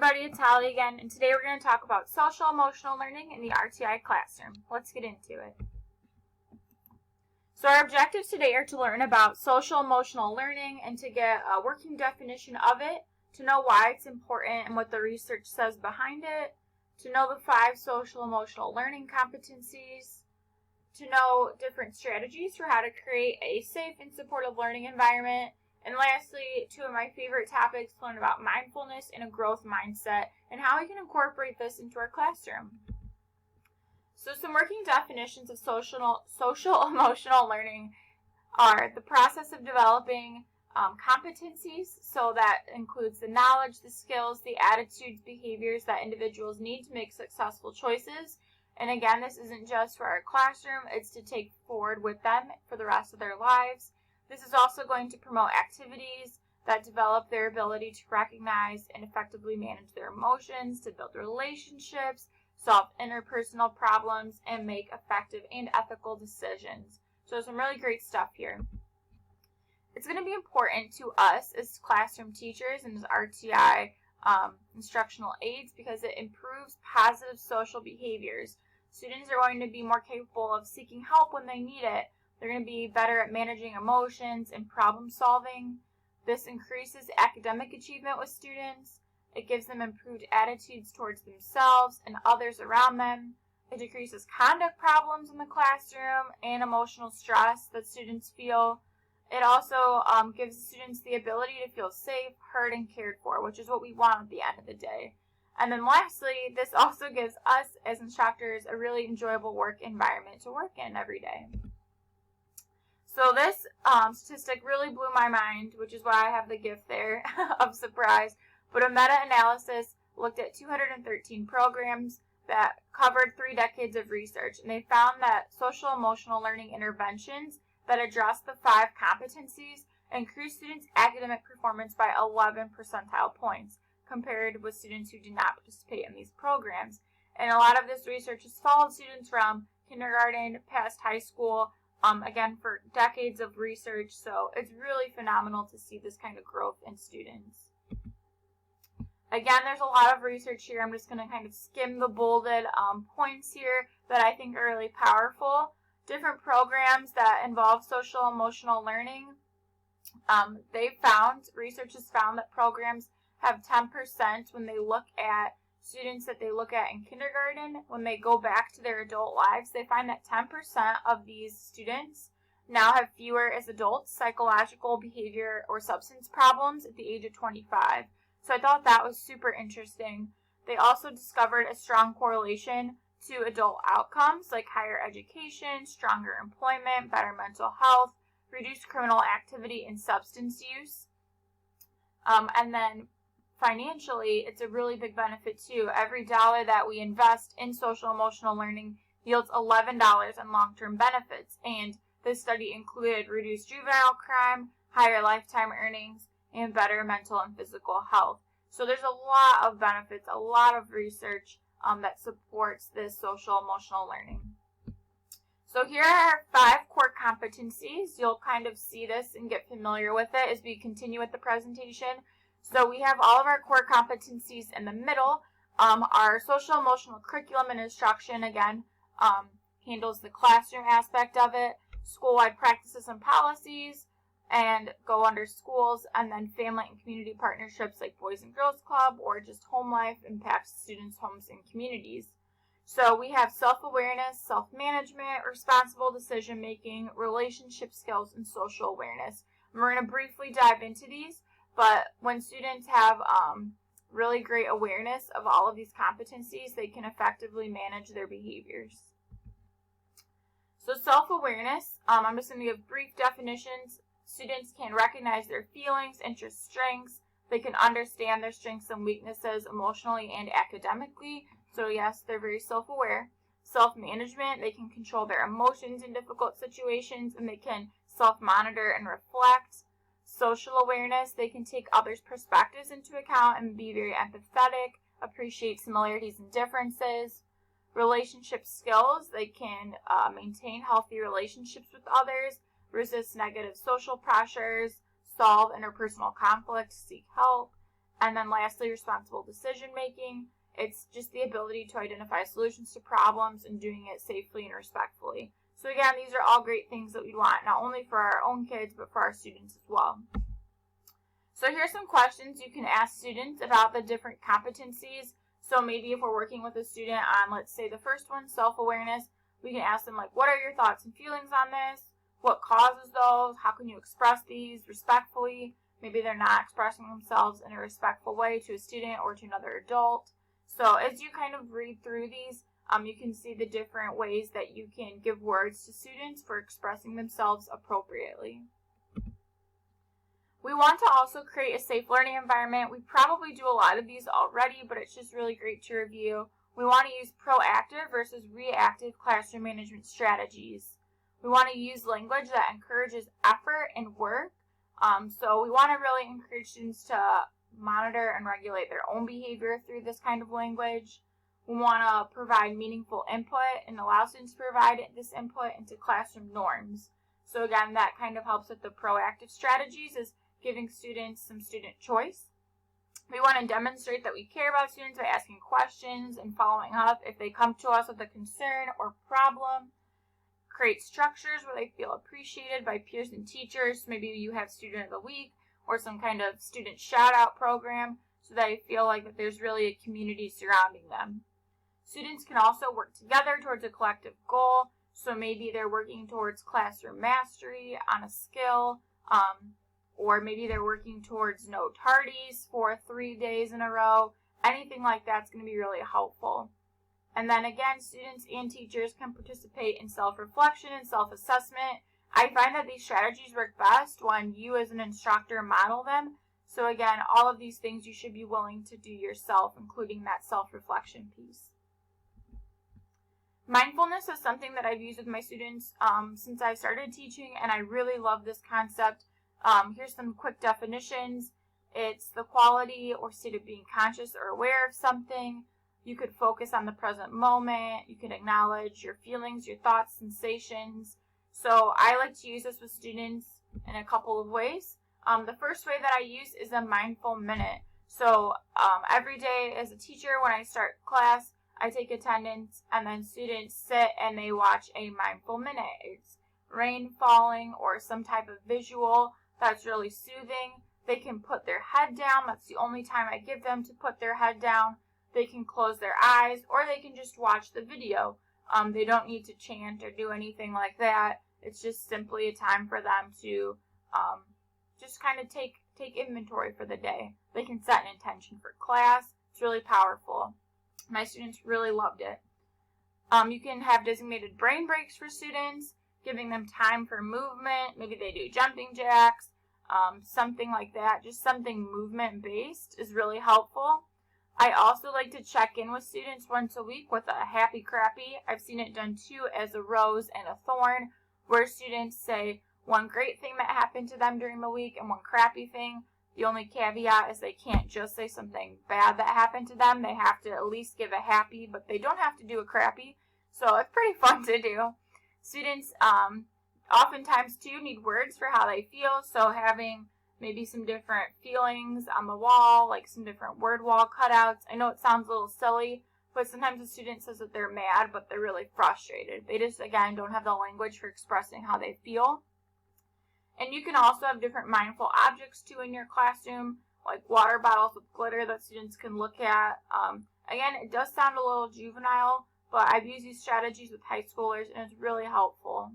everybody, it's Holly again, and today we're going to talk about social emotional learning in the RTI classroom. Let's get into it. So our objectives today are to learn about social emotional learning and to get a working definition of it, to know why it's important and what the research says behind it, to know the 5 social emotional learning competencies, to know different strategies for how to create a safe and supportive learning environment, and lastly, 2 of my favorite topics, to learn about mindfulness and a growth mindset and how we can incorporate this into our classroom. So some working definitions of social emotional learning are the process of developing competencies, so that includes the knowledge, the skills, the attitudes, behaviors that individuals need to make successful choices. And again, this isn't just for our classroom, it's to take forward with them for the rest of their lives. This is also going to promote activities that develop their ability to recognize and effectively manage their emotions, to build relationships, solve interpersonal problems, and make effective and ethical decisions. So some really great stuff here. It's going to be important to us as classroom teachers and as RTI instructional aides because it improves positive social behaviors. Students are going to be more capable of seeking help when they need it. They're going to be better at managing emotions and problem solving. This increases academic achievement with students. It gives them improved attitudes towards themselves and others around them. It decreases conduct problems in the classroom and emotional stress that students feel. It also gives students the ability to feel safe, heard, and cared for, which is what we want at the end of the day. And then lastly, this also gives us as instructors a really enjoyable work environment to work in every day. So this statistic really blew my mind, which is why I have the gift there of surprise. But a meta-analysis looked at 213 programs that covered 3 decades of research, and they found that social emotional learning interventions that address the 5 competencies increased students' academic performance by 11 percentile points compared with students who did not participate in these programs. And a lot of this research has followed students from kindergarten past high school, again, for decades of research, so it's really phenomenal to see this kind of growth in students. Again, there's a lot of research here. I'm just going to kind of skim the bolded points here that I think are really powerful. Different programs that involve social emotional learning, research has found that programs have 10% when they look at students that they look at in kindergarten. When they go back to their adult lives, they find that 10% of these students now have fewer as adults psychological, behavior, or substance problems at the age of 25. So I thought that was super interesting. They also discovered a strong correlation to adult outcomes like higher education, stronger employment, better mental health, reduced criminal activity, and substance use. And then financially, it's a really big benefit too. Every dollar that we invest in social emotional learning yields $11 in long-term benefits. And this study included reduced juvenile crime, higher lifetime earnings, and better mental and physical health. So there's a lot of benefits, a lot of research that supports this social emotional learning. So here are 5 core competencies. You'll kind of see this and get familiar with it as we continue with the presentation. So we have all of our core competencies in the middle. Our social emotional curriculum and instruction, again, handles the classroom aspect of it. School-wide practices and policies, and go under schools, and then family and community partnerships like Boys and Girls Club or just home life impacts students' homes and communities. So we have self-awareness, self-management, responsible decision-making, relationship skills, and social awareness. And we're going to briefly dive into these, but when students have really great awareness of all of these competencies, they can effectively manage their behaviors. So self-awareness, I'm just going to give brief definitions. Students can recognize their feelings, interests, strengths. They can understand their strengths and weaknesses emotionally and academically. So yes, they're very self-aware. Self-management, they can control their emotions in difficult situations, and they can self-monitor and reflect. Social awareness, they can take others' perspectives into account and be very empathetic, appreciate similarities and differences. Relationship skills, they can maintain healthy relationships with others, resist negative social pressures, solve interpersonal conflict, seek help. And then lastly, responsible decision making. It's just the ability to identify solutions to problems and doing it safely and respectfully. So again, these are all great things that we want, not only for our own kids, but for our students as well. So here's some questions you can ask students about the different competencies. So maybe if we're working with a student on, let's say the first one, self-awareness, we can ask them like, what are your thoughts and feelings on this? What causes those? How can you express these respectfully? Maybe they're not expressing themselves in a respectful way to a student or to another adult. So as you kind of read through these, you can see the different ways that you can give words to students for expressing themselves appropriately. We want to also create a safe learning environment. We probably do a lot of these already, but it's just really great to review. We want to use proactive versus reactive classroom management strategies. We want to use language that encourages effort and work. So we want to really encourage students to monitor and regulate their own behavior through this kind of language. We want to provide meaningful input and allow students to provide this input into classroom norms. So again, that kind of helps with the proactive strategies, is giving students some student choice. We want to demonstrate that we care about students by asking questions and following up if they come to us with a concern or problem. Create structures where they feel appreciated by peers and teachers. Maybe you have student of the week or some kind of student shout out program so that they feel like that there's really a community surrounding them. Students can also work together towards a collective goal. So maybe they're working towards classroom mastery on a skill, or maybe they're working towards no tardies for 3 days in a row. Anything like that's going to be really helpful. And then again, students and teachers can participate in self-reflection and self-assessment. I find that these strategies work best when you as an instructor model them. So again, all of these things you should be willing to do yourself, including that self-reflection piece. Mindfulness is something that I've used with my students since I started teaching, and I really love this concept. Here's some quick definitions. It's the quality or state of being conscious or aware of something. You could focus on the present moment. You can acknowledge your feelings, your thoughts, sensations. So I like to use this with students in a couple of ways. The first way that I use is a mindful minute. So every day as a teacher, when I start class, I take attendance, and then students sit and they watch a mindful minute. It's rain falling or some type of visual that's really soothing. They can put their head down. That's the only time I give them to put their head down. They can close their eyes, or they can just watch the video. They don't need to chant or do anything like that. It's just simply a time for them to just kind of take inventory for the day. They can set an intention for class. It's really powerful. My students really loved it. You can have designated brain breaks for students, giving them time for movement. Maybe they do jumping jacks, something like that. Just something movement-based is really helpful. I also like to check in with students once a week with a happy crappy. I've seen it done too as a rose and a thorn, where students say one great thing that happened to them during the week and one crappy thing. The only caveat is they can't just say something bad that happened to them. They have to at least give a happy, but they don't have to do a crappy. So it's pretty fun to do. Students oftentimes too need words for how they feel. So having maybe some different feelings on the wall, like some different word wall cutouts. I know it sounds a little silly, but sometimes a student says that they're mad, but they're really frustrated. They just, again, don't have the language for expressing how they feel. And you can also have different mindful objects too in your classroom, like water bottles with glitter that students can look at. Again, it does sound a little juvenile, but I've used these strategies with high schoolers, and it's really helpful.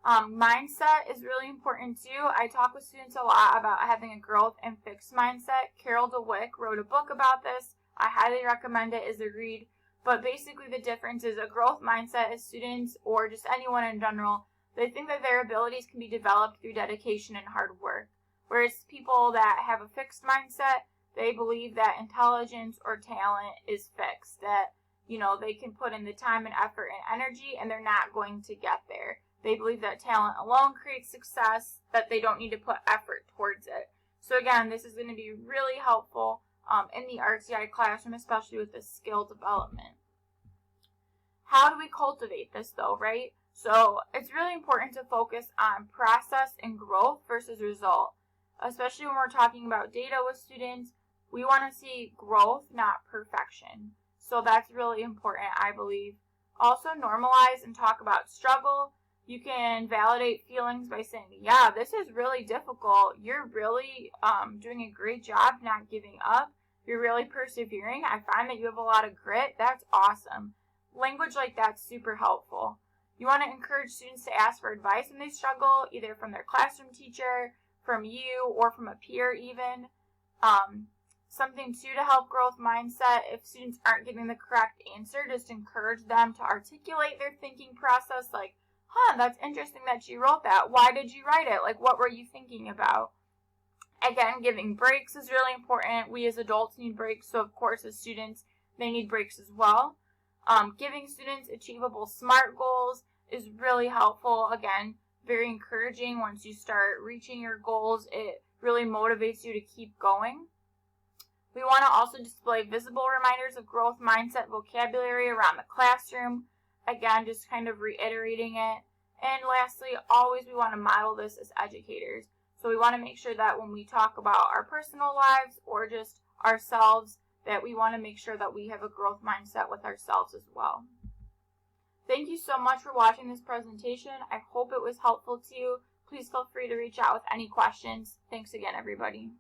Mindset is really important too. I talk with students a lot about having a growth and fixed mindset. Carol DeWick wrote a book about this. I highly recommend it as a read. But basically the difference is a growth mindset is students, or just anyone in general, they think that their abilities can be developed through dedication and hard work. Whereas people that have a fixed mindset, they believe that intelligence or talent is fixed. That, they can put in the time and effort and energy and they're not going to get there. They believe that talent alone creates success, that they don't need to put effort towards it. So again, this is going to be really helpful in the RTI classroom, especially with the skill development. How do we cultivate this though, right? So it's really important to focus on process and growth versus result. especially when we're talking about data with students, we want to see growth, not perfection. So that's really important, I believe. Also, normalize and talk about struggle. You can validate feelings by saying, yeah, this is really difficult. You're really doing a great job not giving up. You're really persevering. I find that you have a lot of grit. That's awesome. Language like that's super helpful. You want to encourage students to ask for advice when they struggle, either from their classroom teacher, from you, or from a peer even. Something too to help growth mindset, if students aren't getting the correct answer, just encourage them to articulate their thinking process, like, that's interesting that you wrote that. Why did you write it? Like, what were you thinking about? Again, giving breaks is really important. We as adults need breaks, so of course as students, they need breaks as well. Giving students achievable SMART goals is really helpful. Again, very encouraging. Once you start reaching your goals, it really motivates you to keep going. We want to also display visible reminders of growth mindset vocabulary around the classroom. Again, just kind of reiterating it. And lastly, always we want to model this as educators. So we want to make sure that when we talk about our personal lives or just ourselves, that we want to make sure that we have a growth mindset with ourselves as well. Thank you so much for watching this presentation. I hope it was helpful to you. Please feel free to reach out with any questions. Thanks again, everybody.